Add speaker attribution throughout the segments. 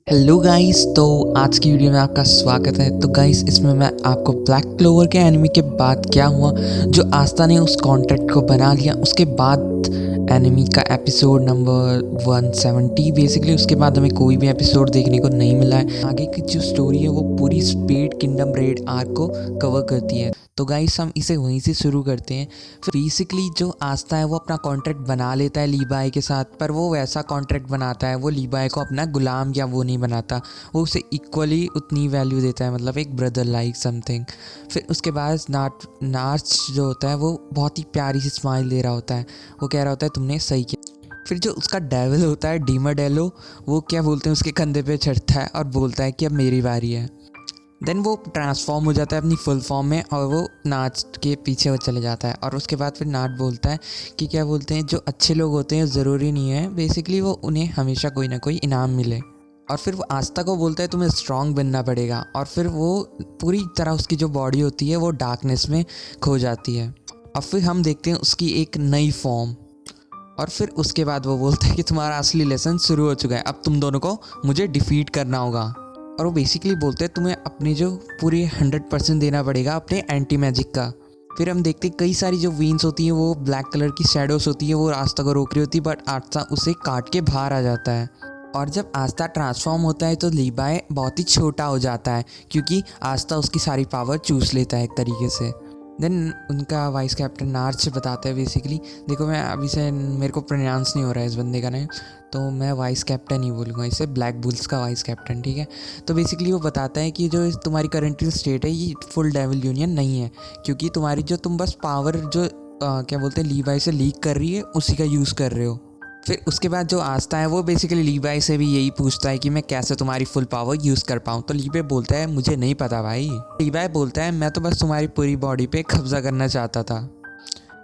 Speaker 1: Hello guys, तो आज की वीडियो में आपका स्वागत है। तो गाइस, इसमें मैं आपको ब्लैक क्लोवर के एनिमी के बाद क्या हुआ, जो आस्था ने उस कॉन्ट्रैक्ट को बना लिया, उसके बाद एनिमी का एपिसोड नंबर 170 बेसिकली। उसके बाद हमें कोई भी एपिसोड देखने को नहीं मिला है। आगे की जो स्टोरी है वो पूरी स्पेड किंगडम रेड आर्क को कवर करती है। तो गाइस, हम इसे वहीं से शुरू करते हैं। फिर बेसिकली जो आस्था है वो अपना कॉन्ट्रैक्ट बना लेता है लीबाई के साथ, पर वो वैसा कॉन्ट्रैक्ट बनाता है, वो लीबाई को अपना गुलाम या वो नहीं बनाता, वो उसे इक्वली उतनी वैल्यू देता है, मतलब एक ब्रदर लाइक समथिंग। फिर उसके बाद नार्च जो होता है वो बहुत ही प्यारी सी स्माइल दे रहा होता है, वो कह रहा होता है तुमने सही किया। फिर जो उसका डेविल होता है डीमाडेलो, वो क्या बोलते हैं उसके कंधे पे चढ़ता है और बोलता है कि अब मेरी बारी है। देन वो ट्रांसफॉर्म हो जाता है अपनी फुल फॉर्म में और वो नाच के पीछे वो चले जाता है। और उसके बाद फिर नाट बोलता है कि क्या बोलते हैं, जो अच्छे लोग होते हैं ज़रूरी नहीं है बेसिकली वो उन्हें हमेशा कोई ना कोई इनाम मिले। और फिर वो आस्था को बोलता है तुम्हें स्ट्रांग बनना पड़ेगा। और फिर वो पूरी तरह उसकी जो बॉडी होती है वो डार्कनेस में खो जाती है। और फिर हम देखते हैं उसकी एक नई फॉर्म। और फिर उसके बाद वो बोलता है कि तुम्हारा असली लेसन शुरू हो चुका है, अब तुम दोनों को मुझे डिफीट करना होगा। और वो बेसिकली बोलते हैं तुम्हें अपनी जो पूरी 100% देना पड़ेगा अपने एंटी मैजिक का। फिर हम देखते हैं कई सारी जो वीन्स होती हैं वो ब्लैक कलर की शैडोज होती है, वो आस्था को रोक रही होती है, बट आस्था उसे काट के बाहर आ जाता है। और जब आस्था ट्रांसफॉर्म होता है तो लीबाई बहुत ही छोटा हो जाता है, क्योंकि आस्था उसकी सारी पावर चूस लेता है एक तरीके से। देन उनका वाइस कैप्टन नार्च बताता है बेसिकली, देखो मैं अभी से मेरे को प्रोनाउंस नहीं हो रहा है इस बंदे का नेम, तो मैं वाइस कैप्टन ही बोलूँगा इसे, ब्लैक बुल्स का वाइस कैप्टन, ठीक है। तो बेसिकली वो बताता है कि जो तुम्हारी करंट स्टेट है ये फुल डेविल यूनियन नहीं है, क्योंकि तुम्हारी जो तुम बस पावर जो क्या बोलते हैं लीबाई से लीक कर रही है उसी का यूज़ कर रहे हो। फिर उसके बाद जो आस्था है वो बेसिकली लीबाई से भी यही पूछता है कि मैं कैसे तुम्हारी फुल पावर यूज़ कर पाऊँ। तो लीबाई बोलता है मुझे नहीं पता भाई। लीबाई बोलता है मैं तो बस तुम्हारी पूरी बॉडी पे कब्जा करना चाहता था।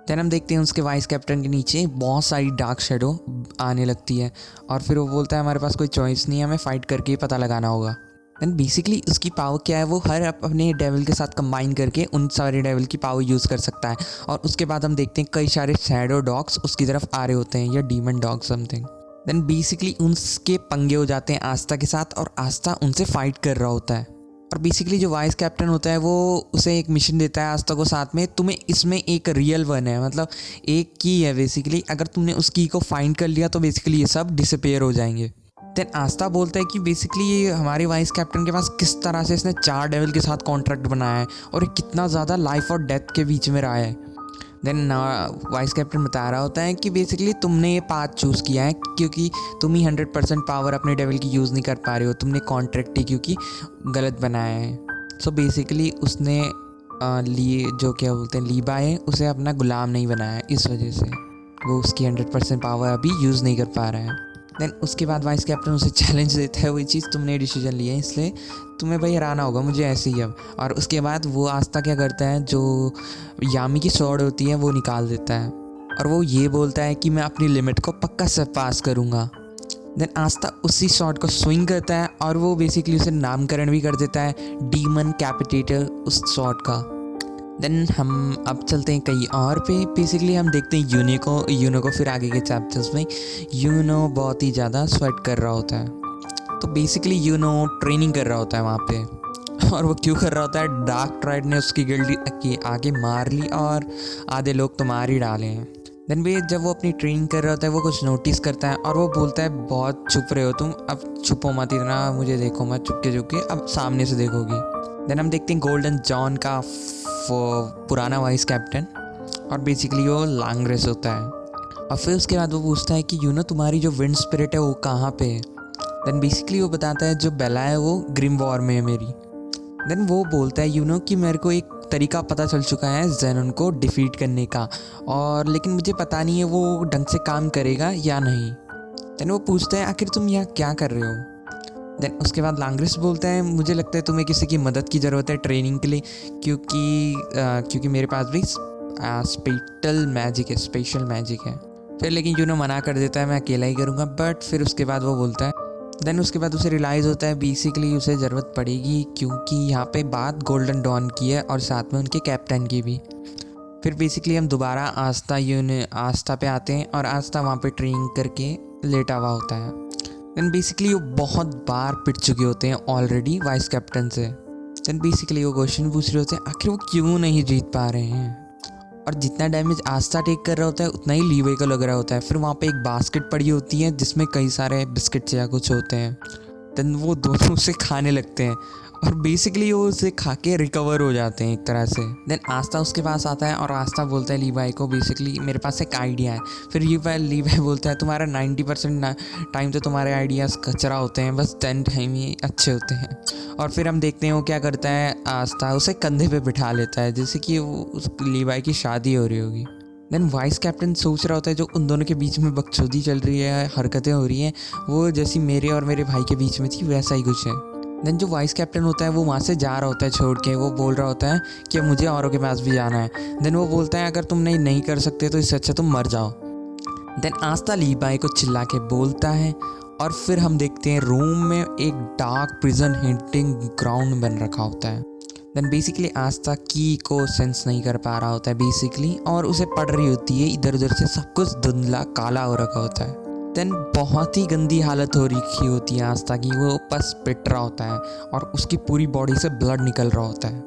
Speaker 1: देन हम देखते हैं उसके वाइस कैप्टन के नीचे बहुत सारी डार्क शेडो आने लगती है। और फिर वो बोलता है हमारे पास कोई चॉइस नहीं है, हमें फ़ाइट करके ही पता लगाना होगा। एंड बेसिकली उसकी पावर क्या है, वो हर अपने डेविल के साथ कंबाइन करके उन सारे डेविल की पावर यूज़ कर सकता है। और उसके बाद हम देखते हैं कई सारे शैडो डॉग्स उसकी तरफ आ रहे होते हैं, या demon dog something. Then basically उनके पंगे हो जाते हैं आस्था के साथ और आस्था उनसे फाइट कर रहा होता है। और बेसिकली जो वाइस कैप्टन होता है वो उसे एक मिशन देता है आस्था को साथ में, तुम्हें इसमें एक रियल वन है, मतलब एक की है बेसिकली, अगर तुमने उस की को फाइंड कर लिया तो बेसिकली ये सब डिसअपेयर हो जाएंगे। देन आस्था बोलता है कि बेसिकली ये हमारे वाइस कैप्टन के पास किस तरह से इसने 4 डेविल के साथ कॉन्ट्रैक्ट बनाया है और ये कितना ज़्यादा लाइफ और डेथ के बीच में रहा है। देन वाइस कैप्टन बता रहा होता है कि बेसिकली तुमने ये पाथ चूज़ किया है क्योंकि तुम ही 100% पावर अपने डेविल की यूज़ नहीं कर पा रहे हो, तुमने कॉन्ट्रैक्ट ही क्योंकि गलत बनाया है। सो बेसिकली उसने जो क्या बोलते हैं लीबाई है उसे अपना गुलाम नहीं बनाया है, इस वजह से वो उसकी 100% पावर अभी यूज़ नहीं कर पा रहा है। देन उसके बाद वाइस कैप्टन उसे चैलेंज देता है, वही चीज़ तुमने डिसीजन लिया है इसलिए तुम्हें भाई हराना होगा मुझे ऐसे ही अब। और उसके बाद वो आस्था क्या करता है, जो यामी की स्वॉर्ड होती है वो निकाल देता है और वो ये बोलता है कि मैं अपनी लिमिट को पक्का सरपास करूँगा। देन आस्था उसी शॉट को स्विंग करता है और वो बेसिकली उसे नामकरण भी कर देता है डीमन कैपिटेटर उस शॉट का। देन हम अब चलते हैं कहीं और पे। बेसिकली हम देखते हैं यूनो को फिर आगे के चैप्टर्स में यूनो बहुत ही ज़्यादा स्वेट कर रहा होता है। तो बेसिकली यूनो ट्रेनिंग कर रहा होता है वहाँ पे। और वो क्यों कर रहा होता है, डार्क ट्राइड ने उसकी गिल्ड की आगे मार ली और आधे लोग तो मार ही डाले हैं। देन भी जब वो अपनी ट्रेनिंग कर रहा होता है वो कुछ नोटिस करता है और वो बोलता है बहुत छुप रहे हो तुम, अब छुपो मत इतना, मुझे देखो मत चुपके चुपके, अब सामने से देखोगी। देन हम देखते हैं गोल्डन जॉन का पुराना वाइस कैप्टन और बेसिकली वो लांग्रेस होता है। और फिर उसके बाद वो पूछता है कि यूनो तुम्हारी जो विंड स्पिरिट है वो कहाँ पे है। देन बेसिकली वो बताता है जो बेला है वो ग्रिम वॉर में है मेरी। देन वो बोलता है यूनो कि मेरे को एक तरीका पता चल चुका है ज़ेनोन को डिफीट करने का, और लेकिन मुझे पता नहीं है वो ढंग से काम करेगा या नहीं। देन वो पूछता है आखिर तुम यहाँ क्या कर रहे हो। देन उसके बाद लांग्रेस बोलता है मुझे लगता है तुम्हें किसी की मदद की ज़रूरत है ट्रेनिंग के लिए, क्योंकि मेरे पास भी स्पेशल मैजिक है। फिर लेकिन यूनो मना कर देता है मैं अकेला ही करूँगा। बट फिर उसके बाद वो बोलता है, देन उसके बाद उसे रियलाइज़ होता है बेसिकली उसे ज़रूरत पड़ेगी क्योंकि यहाँ पे बात गोल्डन डॉन की है और साथ में उनके कैप्टन की भी। फिर बेसिकली हम दोबारा आस्था पे आते हैं और आस्था वहाँ पे ट्रेनिंग करके लेटा हुआ होता है। देन बेसिकली वो बहुत बार पिट चुके होते हैं ऑलरेडी वाइस कैप्टन से। देन बेसिकली वो क्वेश्चन पूछ रहे होते हैं आखिर वो क्यों नहीं जीत पा रहे हैं। और जितना डैमेज आस्था टेक कर रहा होता है उतना ही लीवे को लग रहा होता है। फिर वहाँ पे एक बास्केट पड़ी होती है जिसमें कई सारे बिस्किट्स या कुछ होते हैं। देन वो दोनों उसे खाने लगते हैं और बेसिकली वो उसे खा के रिकवर हो जाते हैं एक तरह से। देन आस्था उसके पास आता है और आस्था बोलता है लीवाई को बेसिकली मेरे पास एक आइडिया है। फिर लीवाई बोलता है तुम्हारा 90% टाइम तो तुम्हारे आइडियाज़ कचरा होते हैं, बस 10 टाइम ही अच्छे होते हैं। और फिर हम देखते हैं वो क्या करता है, आस्था उसे कंधे पे बिठा लेता है जैसे कि वो उस लीवाई की शादी हो रही होगी। देन वाइस कैप्टन सोच रहा होता है जो उन दोनों के बीच में बकचोदी चल रही है, हरकतें हो रही हैं, वो जैसी मेरे और मेरे भाई के बीच में थी वैसा ही कुछ है। देन जो वाइस कैप्टन होता है वो वहाँ से जा रहा होता है छोड़ के, वो बोल रहा होता है कि मुझे औरों के पास भी जाना है। देन वो बोलता है अगर तुम नहीं कर सकते तो इससे अच्छा तुम मर जाओ। देन आस्था लीवाई को चिल्ला के बोलता है और फिर हम देखते हैं रूम में एक डार्क प्रिजन हिंटिंग ग्राउंड बन रखा होता है। देन बेसिकली आस्था की को सेंस नहीं कर पा रहा होता है बेसिकली, और उसे पड़ रही होती है इधर उधर से सब कुछ धुंधला काला हो रखा होता है। देन बहुत ही गंदी हालत हो रखी होती है आस्था की, वो बस पिट रहा होता है और उसकी पूरी बॉडी से ब्लड निकल रहा होता है।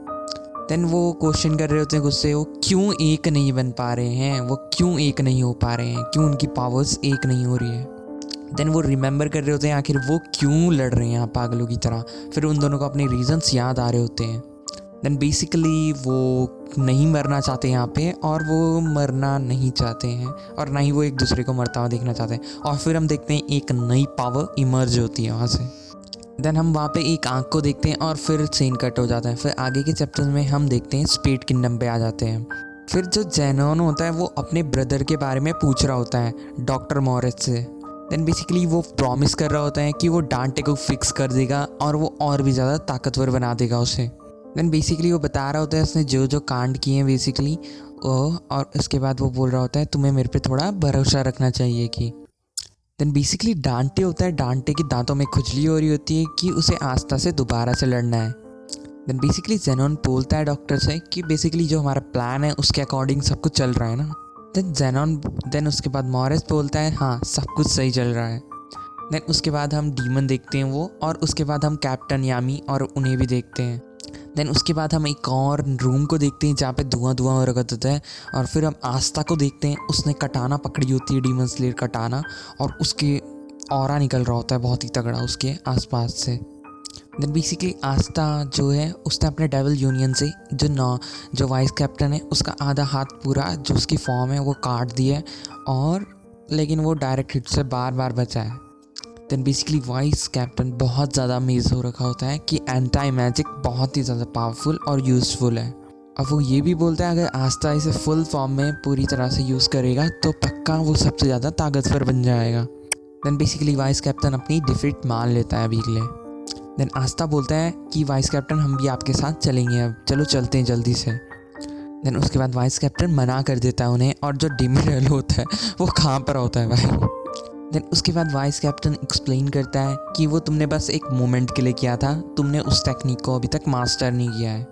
Speaker 1: देन वो क्वेश्चन कर रहे होते हैं गुस्से, वो क्यों एक नहीं बन पा रहे हैं, वो क्यों एक नहीं हो पा रहे हैं, क्यों उनकी पावर्स एक नहीं हो रही है। देन वो रिमेंबर कर रहे होते हैं आखिर वो क्यों लड़ रहे हैं यहाँ पागलों की तरह। फिर उन दोनों को अपने रीजंस याद आ रहे होते हैं। देन बेसिकली वो नहीं मरना चाहते यहाँ पे, और वो मरना नहीं चाहते हैं और ना ही वो एक दूसरे को मरता हुआ देखना चाहते हैं। और फिर हम देखते हैं एक नई पावर इमर्ज होती है वहाँ से। देन हम वहाँ पे एक आँख को देखते हैं और फिर सीन कट हो जाता है। फिर आगे के चैप्टर में हम देखते हैं स्पेड किंगडम पे आ जाते हैं। फिर जो जेनॉन होता है वो अपने ब्रदर के बारे में पूछ रहा होता है डॉक्टर मॉरिस से। देन बेसिकली वो प्रॉमिस कर रहा होता है कि वो डांटे को फिक्स कर देगा और वो और भी ज़्यादा ताकतवर बना देगा उसे। देन बेसिकली वो बता रहा होता है उसने जो जो कांड किए हैं बेसिकली और उसके बाद वो बोल रहा होता है तुम्हें मेरे पे थोड़ा भरोसा रखना चाहिए कि। देन बेसिकली डांटे होता है, डांटे की दांतों में खुजली हो रही होती है कि उसे आस्था से दोबारा से लड़ना है। देन बेसिकली जेनॉन बोलता है डॉक्टर से कि बेसिकली जो हमारा प्लान है उसके अकॉर्डिंग सब कुछ चल रहा है ना। देन उसके बाद मॉरिस बोलता है हाँ सब कुछ सही चल रहा है। देन उसके बाद हम डीमन देखते हैं वो, और उसके बाद हम कैप्टन यामी और उन्हें भी देखते हैं। देन उसके बाद हम एक और रूम को देखते हैं जहाँ पे धुआं हो रखा होता है, और फिर हम आस्था को देखते हैं, उसने कटाना पकड़ी होती है, डीमन स्लेयर कटाना, और उसके ऑरा निकल रहा होता है बहुत ही तगड़ा उसके आसपास से। देन बेसिकली आस्था जो है उसने अपने डेविल यूनियन से जो वाइस कैप्टन है उसका आधा हाथ पूरा जो उसकी फॉर्म है वो काट दिया है, और लेकिन वो डायरेक्ट हिट से बार बचा है। देन बेसिकली वाइस कैप्टन बहुत ज़्यादा अमेज हो रखा होता है कि एंटी मैजिक बहुत ही ज़्यादा पावरफुल और यूज़फुल है। अब वो ये भी बोलता है अगर आस्था इसे फुल फॉर्म में पूरी तरह से यूज़ करेगा तो पक्का वो सबसे ज़्यादा ताकतवर बन जाएगा। देन बेसिकली वाइस कैप्टन अपनी डिफीट मान लेता है अभी के लिए। देन आस्था बोलता है कि वाइस कैप्टन हम भी आपके साथ चलेंगे, अब चलो चलते हैं जल्दी से। देन उसके बाद वाइस कैप्टन मना कर देता है उन्हें, और जो डिमिरल होता है वो कहाँ पर होता है भाई। देन उसके बाद वाइस कैप्टन एक्सप्लेन करता है कि वो तुमने बस एक मोमेंट के लिए किया था, तुमने उस टेक्निक को अभी तक मास्टर नहीं किया है।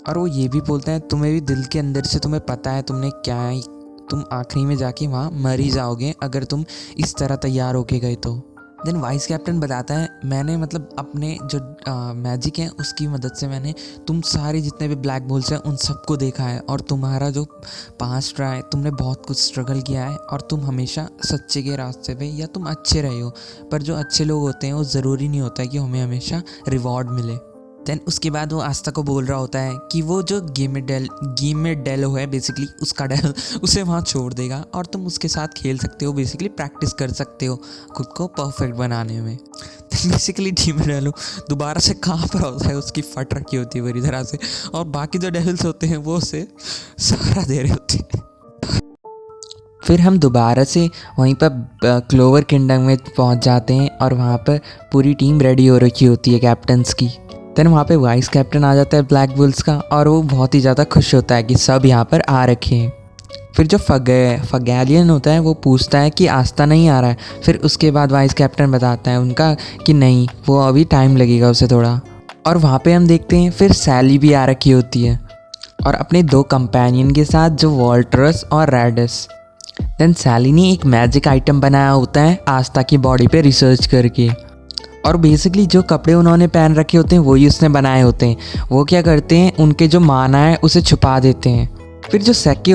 Speaker 1: और वो ये भी बोलता है तुम्हें भी दिल के अंदर से तुम्हें पता है तुमने क्या है, तुम आखिरी में जाके वहाँ मर ही जाओगे अगर तुम इस तरह तैयार होके गए तो। देन वाइस कैप्टन बताता है मैंने मतलब अपने जो मैजिक है उसकी मदद से मैंने तुम सारे जितने भी ब्लैक होल्स हैं उन सबको देखा है, और तुम्हारा जो पास्ट रहा है तुमने बहुत कुछ स्ट्रगल किया है और तुम हमेशा सच्चे के रास्ते पे या तुम अच्छे रहे हो, पर जो अच्छे लोग होते हैं वो ज़रूरी नहीं होता है कि हमें हमेशा रिवॉर्ड मिले। देन उसके बाद वो आस्था को बोल रहा होता है कि वो जो गेम में डेलो है बेसिकली उसका डेल उसे वहाँ छोड़ देगा और तुम उसके साथ खेल सकते हो, बेसिकली प्रैक्टिस कर सकते हो खुद को परफेक्ट बनाने में। बेसिकली टीम डेलो दोबारा से कहाँ पर होता है, उसकी फट रखी होती है बुरी तरह से, और बाकी जो डेविल्स होते हैं वो उसे सहारा दे रहे होते हैं। फिर हम दोबारा से वहीं पर क्लोवर किंगडम में पहुंच जाते हैं और वहाँ पर पूरी टीम रेडी हो रखी होती है कैप्टन्स की। देन वहाँ पे वाइस कैप्टन आ जाता है ब्लैक बुल्स का, और वो बहुत ही ज़्यादा खुश होता है कि सब यहाँ पर आ रखे हैं। फिर जो फगैलियन होता है वो पूछता है कि आस्था नहीं आ रहा है। फिर उसके बाद वाइस कैप्टन बताता है उनका कि नहीं, वो अभी टाइम लगेगा उसे थोड़ा। और वहाँ पे हम देखते हैं फिर सैली भी आ रखी होती है और अपने 2 कंपेनियन के साथ जो वॉल्टरस और रैडस। देन सैली ने एक मैजिक आइटम बनाया होता है आस्था की बॉडी पे रिसर्च करके, और बेसिकली जो कपड़े उन्होंने पहन रखे होते हैं वही उसने बनाए होते हैं। वो क्या करते हैं, उनके जो माना है उसे छुपा देते हैं। फिर जो सेके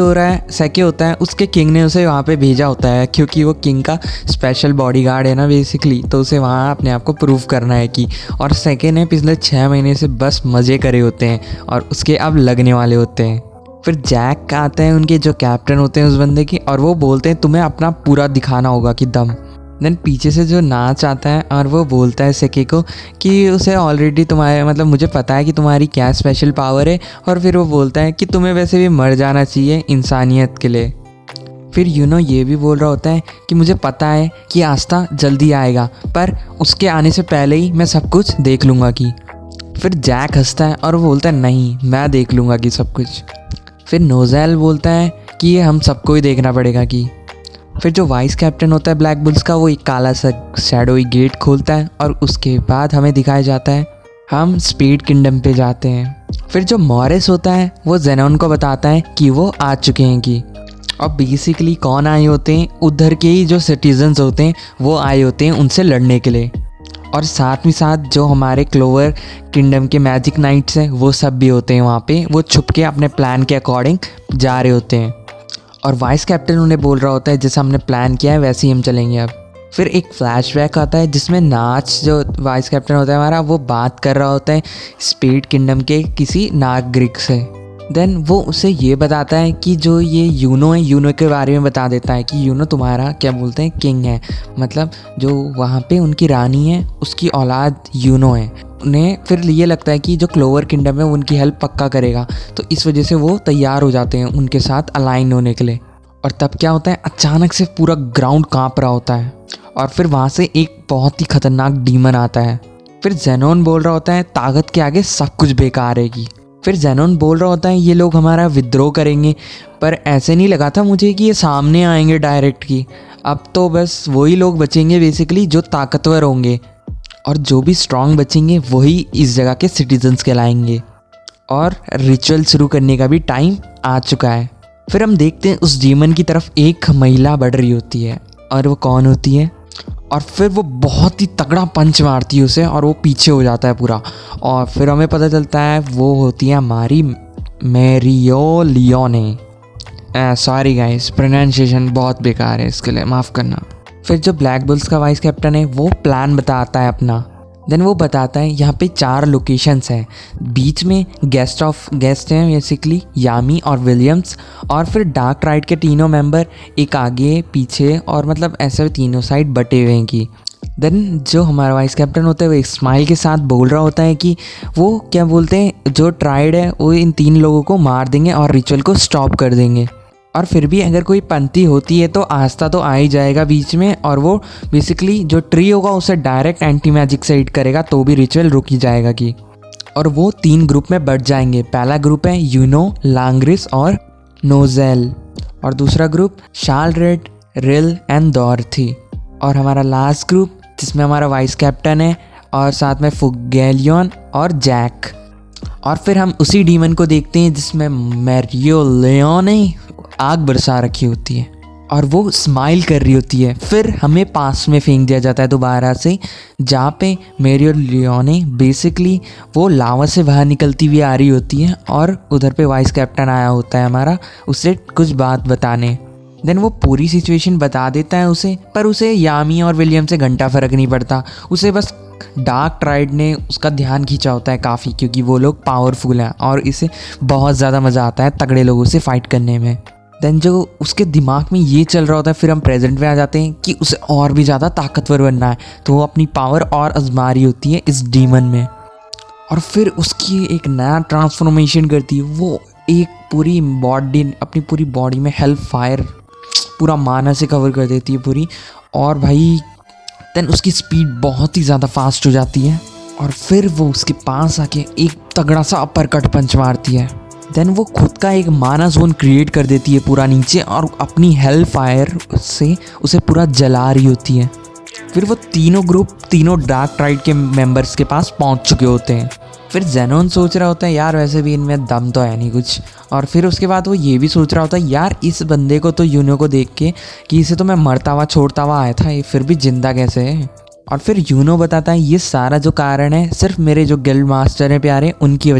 Speaker 1: होता है उसके किंग ने उसे वहाँ पे भेजा होता है, क्योंकि वो किंग का स्पेशल बॉडीगार्ड है ना बेसिकली, तो उसे वहाँ अपने आप को प्रूव करना है कि। और सेके ने पिछले 6 महीने से बस मज़े करे होते हैं और उसके अब लगने वाले होते हैं। फिर जैक आते हैं, उनके जो कैप्टन होते हैं उस बंदे की, और वो बोलते हैं तुम्हें अपना पूरा दिखाना होगा कि दम। देन पीछे से जो नाच आता है और वो बोलता है सेके को कि उसे ऑलरेडी तुम्हारे मतलब मुझे पता है कि तुम्हारी क्या स्पेशल पावर है, और फिर वो बोलता है कि तुम्हें वैसे भी मर जाना चाहिए इंसानियत के लिए। फिर ये भी बोल रहा होता है कि मुझे पता है कि आस्था जल्दी आएगा, पर उसके आने से पहले ही मैं सब कुछ देख लूँगा कि। फिर जैक हंसता है और वो बोलता है नहीं, मैं देख लूँगा कि सब कुछ। फिर नोज़ेल बोलता है कि ये हम सबको ही देखना पड़ेगा कि। फिर जो वाइस कैप्टन होता है ब्लैक बुल्स का, वो एक काला सा शैडोई गेट खोलता है और उसके बाद हमें दिखाया जाता है हम स्पीड किंगडम पे जाते हैं। फिर जो मॉरिस होता है वो जेनॉन को बताता है कि वो आ चुके हैं कि। और बेसिकली कौन आए होते हैं, उधर के ही जो सिटीजन्स होते हैं वो आए होते हैं उनसे लड़ने के लिए। और साथ ही साथ जो हमारे क्लोवर किंगडम के मैजिक नाइट्स हैं वो सब भी होते हैं वहाँ पे, वो छुप के अपने प्लान के अकॉर्डिंग जा रहे होते हैं। और वाइस कैप्टन उन्हें बोल रहा होता है जैसा हमने प्लान किया है वैसे ही हम चलेंगे अब। फिर एक फ्लैशबैक आता है जिसमें नाच जो वाइस कैप्टन होता है हमारा, वो बात कर रहा होता है स्पीड किंगडम के किसी नागरिक से। देन वो उसे ये बताता है कि जो ये यूनो के बारे में बता देता है कि यूनो तुम्हारा क्या बोलते हैं किंग है, मतलब जो वहाँ पे उनकी रानी है उसकी औलाद यूनो है। उन्हें फिर ये लगता है कि जो क्लोवर किंगडम है वो उनकी हेल्प पक्का करेगा, तो इस वजह से वो तैयार हो जाते हैं उनके साथ अलाइन होने के लिए। और तब क्या होता है, अचानक से पूरा ग्राउंड काँप रहा होता है और फिर वहाँ से एक बहुत ही खतरनाक डीमन आता है। फिर जेनॉन बोल रहा होता है ताकत के आगे सब कुछ बेकार है की। फिर जेनॉन बोल रहा होता है ये लोग हमारा विद्रोह करेंगे, पर ऐसे नहीं लगा था मुझे कि ये सामने आएंगे डायरेक्ट की। अब तो बस वही लोग बचेंगे बेसिकली जो ताकतवर होंगे, और जो भी स्ट्रांग बचेंगे वही इस जगह के सिटीजन्स कहलाएंगे। और रिचुअल शुरू करने का भी टाइम आ चुका है। फिर हम देखते हैं उस डीमन की तरफ एक महिला बढ़ रही होती है, और वो कौन होती है, और फिर वो बहुत ही तगड़ा पंच मारती है उसे और वो पीछे हो जाता है पूरा। और फिर हमें पता चलता है वो होती है हमारी मेरियोलियोने। सॉरी गाइस, प्रोनाउंसिएशन बहुत बेकार है, इसके लिए माफ़ करना। फिर जो ब्लैक बुल्स का वाइस कैप्टन है वो प्लान बताता है अपना। देन वो बताता है यहाँ पे 4 लोकेशंस हैं, बीच में गेस्ट हैं बेसिकली यामी और विलियम्स, और फिर डार्क राइड के तीनों मेंबर एक आगे पीछे, और मतलब ऐसे तीनों साइड बटे हुए हैं कि। देन जो हमारा वाइस कैप्टन होता है वो एक स्माइल के साथ बोल रहा होता है कि वो क्या बोलते हैं जो ट्राइड है वो इन 3 लोगों को मार देंगे और रिचुअल को स्टॉप कर देंगे। और फिर भी अगर कोई पंक्ति होती है तो आस्था तो आ ही जाएगा बीच में, और वो बेसिकली जो ट्री होगा उसे डायरेक्ट एंटी मैजिक से हिट करेगा तो भी रिचुअल रुक ही जाएगा कि। और वो 3 ग्रुप में बढ़ जाएंगे। पहला ग्रुप है यूनो, लांग्रिस और नोज़ेल, और दूसरा ग्रुप शार्लरेट, रिल एंड डॉर्थी, और हमारा लास्ट ग्रुप जिसमें हमारा वाइस कैप्टन है और साथ में फुगेलियन और जैक। और फिर हम उसी डीमन को देखते हैं जिसमें मेरियोलियोने आग बरसा रखी होती है और वो स्माइल कर रही होती है। फिर हमें पास में फेंक दिया जाता है दोबारा से, जहाँ पे मेरियोलियोने बेसिकली वो लावा से बाहर निकलती हुई आ रही होती है, और उधर पे वाइस कैप्टन आया होता है हमारा उसे कुछ बात बताने। देन वो पूरी सिचुएशन बता देता है उसे, पर उसे यामी और विलियम से घंटा फ़र्क नहीं पड़ता। उसे बस डार्क राइड ने उसका ध्यान खींचा होता है काफ़ी, क्योंकि वो लोग पावरफुल हैं और इसे बहुत ज़्यादा मज़ा आता है तगड़े लोगों से फाइट करने में। देन जो उसके दिमाग में ये चल रहा होता है, फिर हम प्रेजेंट में आ जाते हैं कि उसे और भी ज़्यादा ताकतवर बनना है, तो वो अपनी पावर और आजमा रही होती है इस डीमन में। और फिर उसकी एक नया ट्रांसफॉर्मेशन करती है, वो एक पूरी बॉडी, अपनी पूरी बॉडी में हेल्प फायर पूरा माना से कवर कर देती है पूरी। और भाई देन उसकी स्पीड बहुत ही ज़्यादा फास्ट हो जाती है, और फिर वो उसके पास आके एक तगड़ा सा अपर कट पंच मारती है। देन वो खुद का एक माना जोन क्रिएट कर देती है पूरा नीचे, और अपनी हेल फायर से उसे पूरा जला रही होती है। फिर वो तीनों ग्रुप तीनों डार्क राइड के मेंबर्स के पास पहुंच चुके होते हैं, फिर जेनोन सोच रहा होता है यार वैसे भी इनमें दम तो है नहीं कुछ, और फिर उसके बाद वो ये भी सोच रहा होता है यार इस बंदे को तो यूनो को देख के कि इसे तो मैं मरता हुआ छोड़ता हुआ आया था, ये फिर भी जिंदा कैसे है। और फिर यूनो बताता है ये सारा जो कारण है सिर्फ मेरे जो गिल्ड मास्टर हैं प्यारे उनकी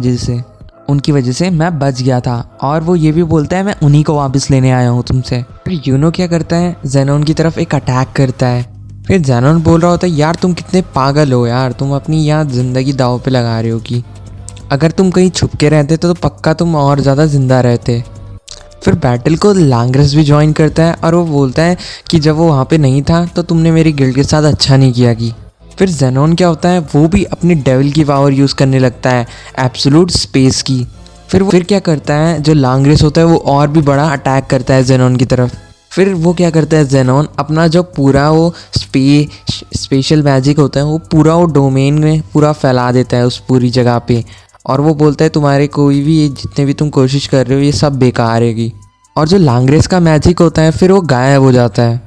Speaker 1: वजह से मैं बच गया था, और वो ये भी बोलता है मैं उन्हीं को वापस लेने आया हूँ तुमसे। फिर यूनो क्या करता है, जेनोन की तरफ एक अटैक करता है। फिर जेनोन बोल रहा होता है यार तुम कितने पागल हो यार, तुम अपनी यहाँ ज़िंदगी दाव पे लगा रहे हो कि अगर तुम कहीं छुप के रहते तो पक्का तुम और ज़्यादा ज़िंदा रहते। फिर बैटल को लांग्रेस भी ज्वाइन करता है और वो बोलता है कि जब वो वहाँ पे नहीं था तो तुमने मेरी गिल्ड के साथ अच्छा नहीं किया कि। फिर जेनोन क्या होता है वो भी अपनी डेविल की पावर यूज़ करने लगता है, एब्सोल्यूट स्पेस की। फिर क्या करता है, जो लांग्रेस होता है वो और भी बड़ा अटैक करता है जेनोन की तरफ। फिर वो क्या करता है, जेनोन अपना जो पूरा वो स्पेशल मैजिक होता है वो पूरा वो डोमेन में पूरा फैला देता है उस पूरी जगह पे, और वो बोलता है तुम्हारे कोई भी ये जितने भी तुम कोशिश कर रहे हो ये सब बेकार है। और जो लांग्रेस का मैजिक होता है फिर वो गायब हो जाता है,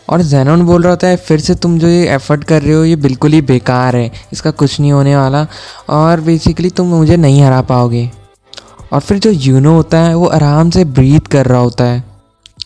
Speaker 1: और जेनोन बोल रहा होता है फिर से तुम जो ये एफर्ट कर रहे हो ये बिल्कुल ही बेकार है, इसका कुछ नहीं होने वाला, और बेसिकली तुम मुझे नहीं हरा पाओगे। और फिर जो यूनो होता है वो आराम से ब्रीथ कर रहा होता है,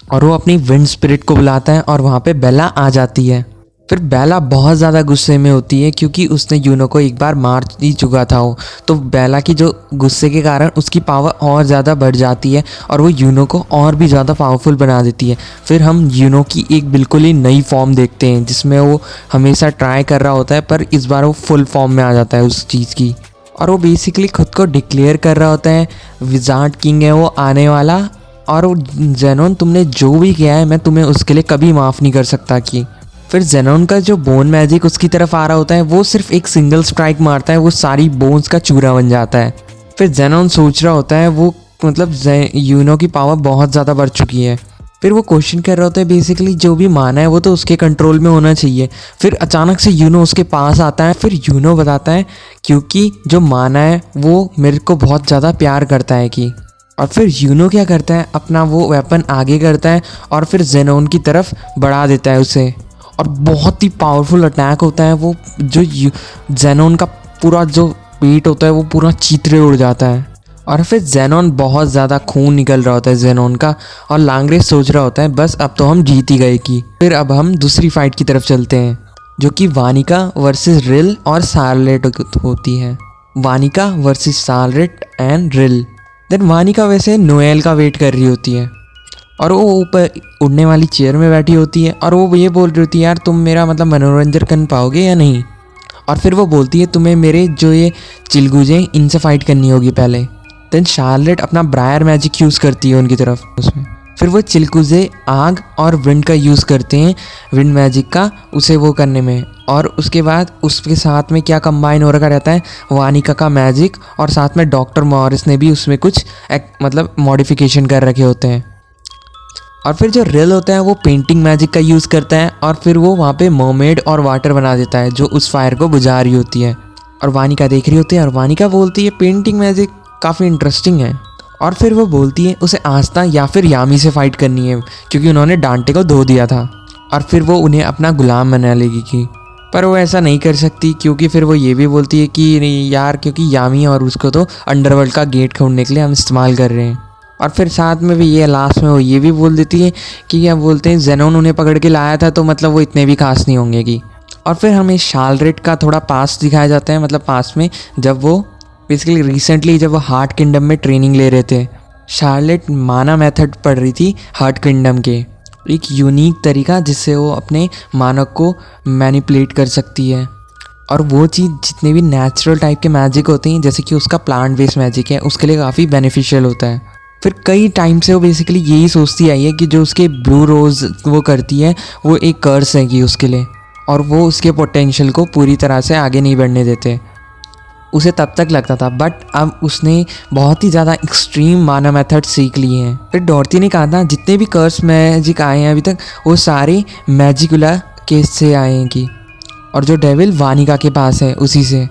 Speaker 1: और वो अपनी विंड स्पिरिट को बुलाता है और वहाँ पे बेला आ जाती है। फिर बेला बहुत ज़्यादा गुस्से में होती है क्योंकि उसने यूनो को एक बार मार ही चुका था वो, तो बेला की जो गुस्से के कारण उसकी पावर और ज़्यादा बढ़ जाती है और वो यूनो को और भी ज़्यादा पावरफुल बना देती है। फिर हम यूनो की एक बिल्कुल ही नई फॉर्म देखते हैं जिसमें वो हमेशा ट्राई कर रहा होता है, पर इस बार वो फुल फॉर्म में आ जाता है उस चीज़ की, और वो बेसिकली खुद को डिक्लेयर कर रहा होता है विजार्ड किंग है वो आने वाला, और जेनोन तुमने जो भी किया है मैं तुम्हें उसके लिए कभी माफ़ नहीं कर सकता कि। फिर जेनोन का जो बोन मैजिक उसकी तरफ आ रहा होता है वो सिर्फ एक सिंगल स्ट्राइक मारता है, वो सारी बोन्स का चूरा बन जाता है। फिर जेनोन सोच रहा होता है वो मतलब यूनो की पावर बहुत ज़्यादा बढ़ चुकी है। फिर वो क्वेश्चन कर रहा होता है बेसिकली जो भी माना है वो तो उसके कंट्रोल में होना चाहिए। फिर अचानक से यूनो उसके पास आता है। फिर यूनो बताता है क्योंकि जो माना है वो मेरे को बहुत ज़्यादा प्यार करता है कि। और फिर यूनो क्या करता है, अपना वो वेपन आगे करता है और फिर जेनोन की तरफ बढ़ा देता है उसे, और बहुत ही पावरफुल अटैक होता है वो, जो जेनोन का पूरा जो पेट होता है वो पूरा चीतरे उड़ जाता है, और फिर जेनोन बहुत ज़्यादा खून निकल रहा होता है जेनोन का, और लांग्रेस सोच रहा होता है बस अब तो हम जीत ही गए की। फिर अब हम दूसरी फाइट की तरफ चलते हैं जो कि वानिका वर्सेस रिल और शार्लेट होती है। Vanica versus Charlotte and Rill. Then Vanica वैसे नोएल का वेट कर रही होती है और वो ऊपर उड़ने वाली चेयर में बैठी होती है, और वो ये बोल रही होती है यार तुम मेरा मतलब मनोरंजन कर पाओगे या नहीं। और फिर वो बोलती है तुम्हें मेरे जो ये चिलगुजे इनसे फाइट करनी होगी पहले। देन शार्लेट अपना ब्रायर मैजिक यूज़ करती है उनकी तरफ उसमें। फिर वो चिलगुजे आग और विंड का यूज़ करते हैं, विंड मैजिक का उसे वो करने में, और उसके बाद उसके साथ में क्या कंबाइन हो रखा रहता है, वानिका का मैजिक, और साथ में डॉक्टर मॉरिस ने भी उसमें कुछ मतलब मॉडिफिकेशन कर रखे होते हैं। और फिर जो रिल होता है वो पेंटिंग मैजिक का यूज़ करता है, और फिर वो वहाँ पे मर्मेड और वाटर बना देता है जो उस फायर को बुझा रही होती है, और वानिका देख रही होती है, और वानिका बोलती है पेंटिंग मैजिक काफ़ी इंटरेस्टिंग है। और फिर वो बोलती है उसे आस्था या फिर यामी से फाइट करनी है क्योंकि उन्होंने डांटे को धो दिया था, और फिर वो उन्हें अपना गुलाम बना लेगी कि। पर वो ऐसा नहीं कर सकती क्योंकि फिर वो ये भी बोलती है कि यार क्योंकि यामी और उसको तो अंडरवर्ल्ड का गेट खोलने के लिए हम इस्तेमाल कर रहे हैं। और फिर साथ में भी ये लास्ट में वो ये भी बोल देती है कि क्या बोलते हैं जेनोन उन्हें पकड़ के लाया था तो मतलब वो इतने भी खास नहीं होंगे कि। और फिर हमें शार्लेट का थोड़ा पास दिखाया जाता है, मतलब पास में जब वो बेसिकली रिसेंटली जब वो हार्ट किंगडम में ट्रेनिंग ले रहे थे। शार्लेट माना मेथड पढ़ रही थी हार्ट किंगडम के, एक यूनिक तरीका जिससे वो अपने मानव को मैनिपुलेट कर सकती है, और वो चीज़ जितने भी नेचुरल टाइप के मैजिक होते हैं जैसे कि उसका प्लांट बेस्ड मैजिक है उसके लिए काफ़ी बेनिफिशियल होता है। फिर कई टाइम से वो बेसिकली यही सोचती आई है कि जो उसके ब्लू रोज़ वो करती है वो एक कर्स है कि उसके लिए, और वो उसके पोटेंशियल को पूरी तरह से आगे नहीं बढ़ने देते। उसे तब तक लगता था, बट अब उसने बहुत ही ज़्यादा एक्सट्रीम माना मेथड सीख लिए हैं। फिर डॉर्टी ने कहा था जितने भी कर्स मैजिक आए हैं अभी तक वो सारे मैजिकुला केस से आए हैं कि, और जो डेविल वानिका के पास है उसी से।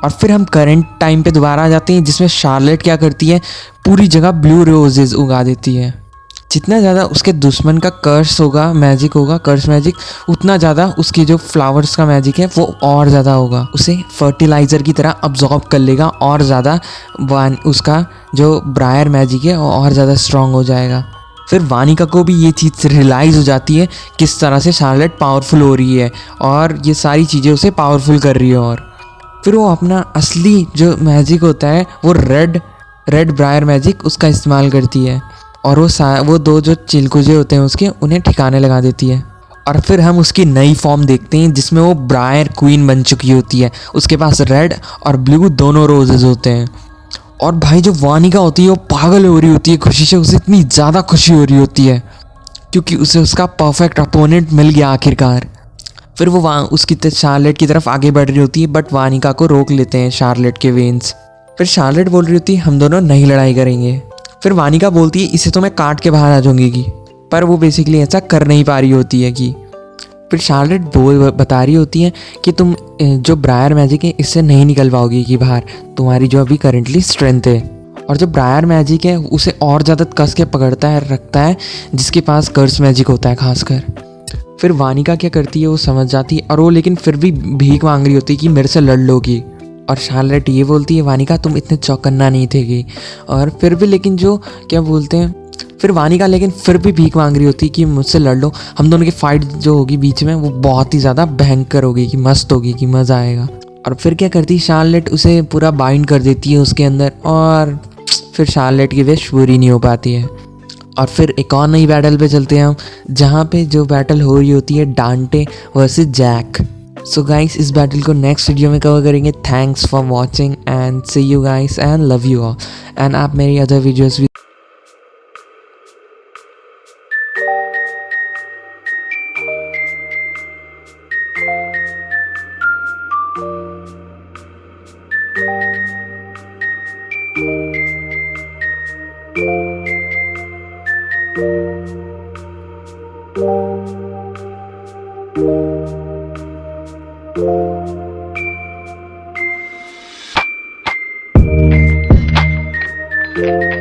Speaker 1: और फिर हम करंट टाइम पे दोबारा आ जाते हैं जिसमें शार्लेट क्या करती है, पूरी जगह ब्लू रोजेज उगा देती है। जितना ज़्यादा उसके दुश्मन का कर्स होगा, मैजिक होगा, कर्स मैजिक, उतना ज़्यादा उसकी जो फ्लावर्स का मैजिक है वो और ज़्यादा होगा, उसे फर्टिलाइज़र की तरह अब्जॉर्ब कर लेगा और ज़्यादा उसका जो ब्रायर मैजिक है वो और ज़्यादा स्ट्रॉन्ग हो जाएगा। फिर वानिका को भी ये चीज़ रियलाइज़ हो जाती है किस तरह से शार्लेट पावरफुल हो रही है और ये सारी चीज़ें उसे पावरफुल कर रही है। और फिर वो अपना असली जो मैजिक होता है वो रेड ब्रायर मैजिक उसका इस्तेमाल करती है और वो दो जो चिलकुजे होते हैं उसके उन्हें ठिकाने लगा देती है। और फिर हम उसकी नई फॉर्म देखते हैं जिसमें वो ब्रायर क्वीन बन चुकी होती है। उसके पास रेड और ब्लू दोनों रोजेज होते हैं। और भाई जो वानिका होती है वो पागल हो रही होती है खुशी से, उसे इतनी ज़्यादा खुशी हो रही होती है क्योंकि उसे उसका परफेक्ट अपोनेंट मिल गया आखिरकार। फिर वो वहाँ उसकी शार्लेट की तरफ आगे बढ़ रही होती है बट वानिका को रोक लेते हैं शार्लेट के वेन्स। फिर शार्लेट बोल रही होती है हम दोनों नहीं लड़ाई करेंगे। फिर वानिका बोलती है इसे तो मैं काट के बाहर आ जाऊंगी की, पर वो बेसिकली ऐसा कर नहीं पा रही होती है कि। फिर शार्लेट बता रही होती है कि तुम जो ब्रायर मैजिक है इससे नहीं निकल पाओगी कि बाहर, तुम्हारी जो अभी करेंटली स्ट्रेंथ है। और जो ब्रायर मैजिक है उसे और ज़्यादा कस के पकड़ता है, रखता है, जिसके पास कर्स मैजिक होता है खासकर। फिर वानिका क्या करती है वो समझ जाती है और वो लेकिन फिर भी भीख मांग रही होती है कि मेरे से लड़ लोगी। और शार्लेट ये बोलती है वानिका तुम इतने चौकन्ना नहीं थे। और फिर भी लेकिन जो क्या बोलते हैं, फिर वानिका लेकिन फिर भी भीख मांग रही होती है कि मुझसे लड़ लो, हम दोनों की फाइट जो होगी बीच में वो बहुत ही ज़्यादा भयंकर होगी, कि मस्त होगी, कि मज़ा आएगा। और फिर क्या करती है शार्लेट उसे पूरा बाइंड कर देती है उसके अंदर और फिर शार्लेट की विश पूरी नहीं हो पाती है। और फिर एक और नई बैटल पे चलते हैं हम, जहाँ पे जो बैटल हो रही होती है Dante versus Jack. So guys इस बैटल को नेक्स्ट वीडियो में कवर करेंगे। Thanks for watching and see you guys and love you all. And आप मेरी अदर वीडियोज़ भी Thank you.